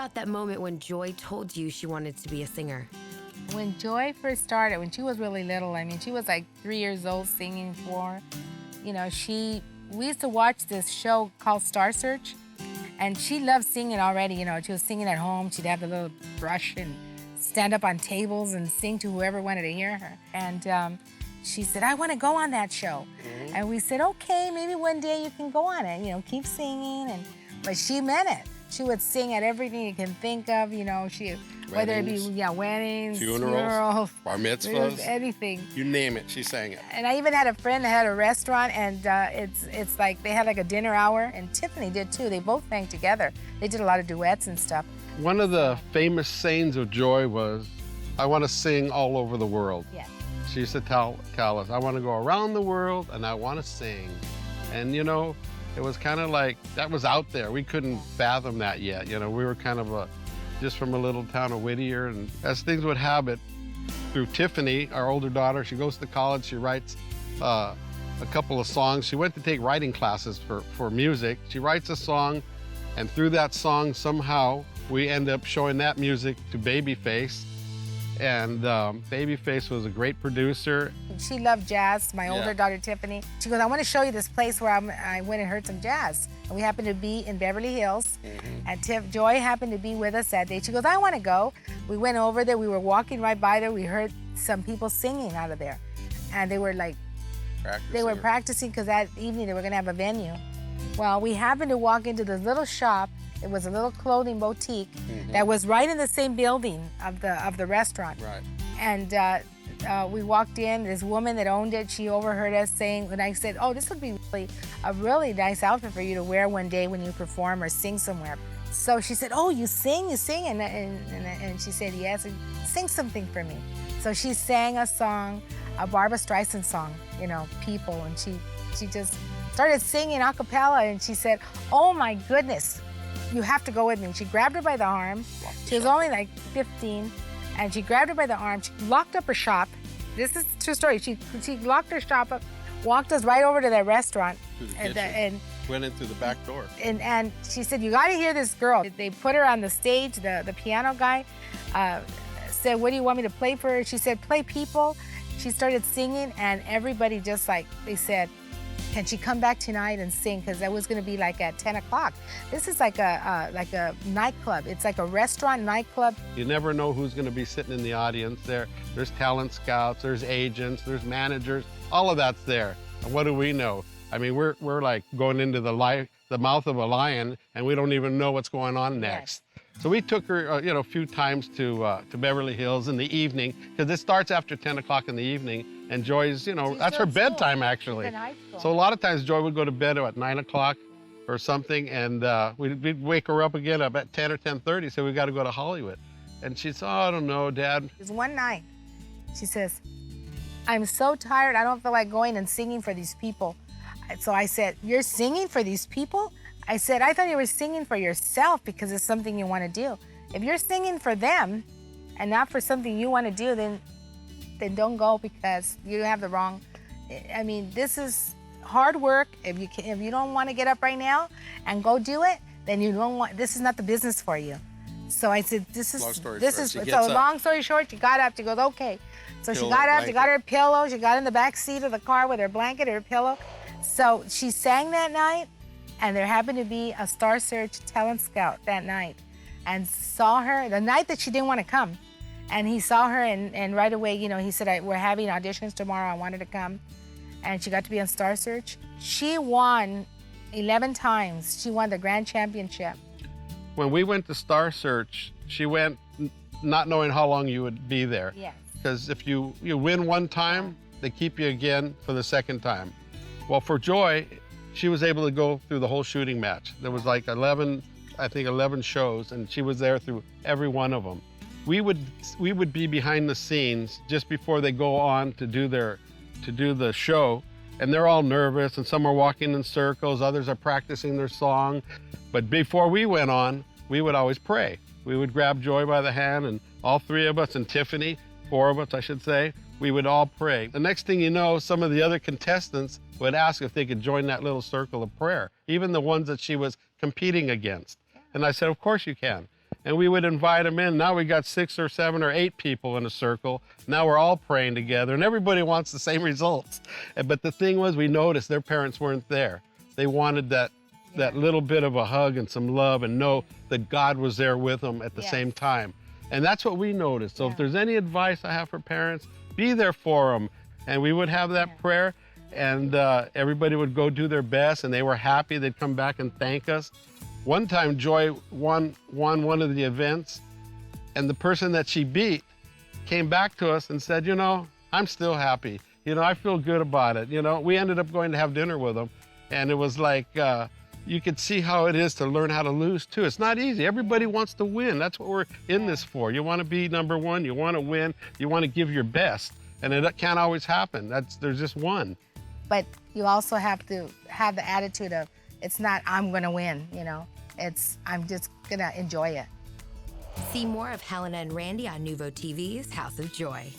about that moment when Joy told you she wanted to be a singer? When Joy first started, when she was really little, I mean, she was like 3 years old singing for, you know, we used to watch this show called Star Search, and she loved singing already, you know. She was singing at home. She'd have the little brush and stand up on tables and sing to whoever wanted to hear her. And she said, I want to go on that show. And we said, okay, maybe one day you can go on it, you know, keep singing. But she meant it. She would sing at everything you can think of, you know, whether it be weddings, funerals, bar mitzvahs, anything. You name it, she sang it. And I even had a friend that had a restaurant, and it's like they had like a dinner hour, and Tiffany did too. They both sang together. They did a lot of duets and stuff. One of the famous sayings of Joy was, I want to sing all over the world. Yeah. She used to tell us, I want to go around the world and I want to sing. And you know, it was kind of like, that was out there. We couldn't fathom that yet. You know, we were kind of just from a little town of Whittier. And as things would have it, through Tiffany, our older daughter, she goes to college, she writes a couple of songs. She went to take writing classes for music. She writes a song, and through that song, somehow, we end up showing that music to Babyface. And Babyface was a great producer. She loved jazz, my older daughter, Tiffany. She goes, I want to show you this place where I went and heard some jazz. And we happened to be in Beverly Hills. And Joy happened to be with us that day. She goes, I want to go. We went over there. We were walking right by there. We heard some people singing out of there. And they were like, practicing because that evening they were going to have a venue. Well, we happened to walk into this little shop. It was a little clothing boutique that was right in the same building of the restaurant. Right. And we walked in. This woman that owned it, she overheard us saying, and I said, oh, this would be a really nice outfit for you to wear one day when you perform or sing somewhere. So she said, oh, you sing? And she said, yes, and sing something for me. So she sang a song, a Barbra Streisand song, you know, People, and she just started singing a cappella, and she said, oh my goodness, you have to go with me. She grabbed her by the arm. She was only like 15, and she grabbed her by the arm. She locked up her shop. This is a true story. She locked her shop up, walked us right over to that restaurant. And went in through the back door. And she said, you got to hear this girl. They put her on the stage. The piano guy said, what do you want me to play for her? She said, play People. She started singing, and everybody just like, they said, can she come back tonight and sing? Because that was going to be like at 10 o'clock. This is like a nightclub. It's like a restaurant nightclub. You never know who's going to be sitting in the audience there. There's talent scouts, there's agents, there's managers. All of that's there. And what do we know? I mean, we're like going into the mouth of a lion, and we don't even know what's going on next. Yes. So we took her, you know, a few times to Beverly Hills in the evening, because it starts after 10 o'clock in the evening. And Joy's, you know, that's her bedtime, actually. So a lot of times Joy would go to bed at 9 o'clock or something, and we'd wake her up again up at 10 or 10:30, so we got to go to Hollywood. And she'd say, oh, I don't know, Dad. There's one night, she says, I'm so tired, I don't feel like going and singing for these people. So I said, you're singing for these people? I said, I thought you were singing for yourself because it's something you want to do. If you're singing for them and not for something you want to do, then don't go, because you have the wrong. I mean, this is hard work. If you don't want to get up right now and go do it, then you don't want. This is not the business for you. So I said, so long story short, she got up. She goes, okay. So she got up. She got her pillow. She got in the back seat of the car with her blanket, her pillow. So she sang that night, and there happened to be a Star Search talent scout that night, and saw her the night that she didn't want to come. And he saw her, and right away, you know, he said, we're having auditions tomorrow. I wanted to come. And she got to be on Star Search. She won 11 times. She won the grand championship. When we went to Star Search, she went not knowing how long you would be there. Yes. Because if you win one time, they keep you again for the second time. Well, for Joy, she was able to go through the whole shooting match. There was like 11 shows, and she was there through every one of them. We would be behind the scenes just before they go on to do the show, and they're all nervous, and some are walking in circles, others are practicing their song. But before we went on, we would always pray. We would grab Joy by the hand, and all three of us, and Tiffany, 4 of us, I should say, we would all pray. The next thing you know, some of the other contestants would ask if they could join that little circle of prayer, even the ones that she was competing against. And I said, of course you can. and we would invite them in. Now we got 6 or 7 or 8 people in a circle. Now we're all praying together, and everybody wants the same results. But the thing was, we noticed their parents weren't there. They wanted that little bit of a hug and some love and know that God was there with them at the same time. And that's what we noticed. So if there's any advice I have for parents, be there for them. And we would have that prayer, and everybody would go do their best, and they were happy. They'd come back and thank us. One time, Joy won one of the events, and the person that she beat came back to us and said, you know, I'm still happy. You know, I feel good about it. You know, we ended up going to have dinner with them, and it was like, you could see how it is to learn how to lose too. It's not easy. Everybody wants to win. That's what we're in this for. You want to be number one, you want to win, you want to give your best. And it can't always happen. There's just one. But you also have to have the attitude of, it's not I'm gonna win, you know. It's I'm just gonna enjoy it. See more of Helena and Randy on NUVOTV's House of Joy.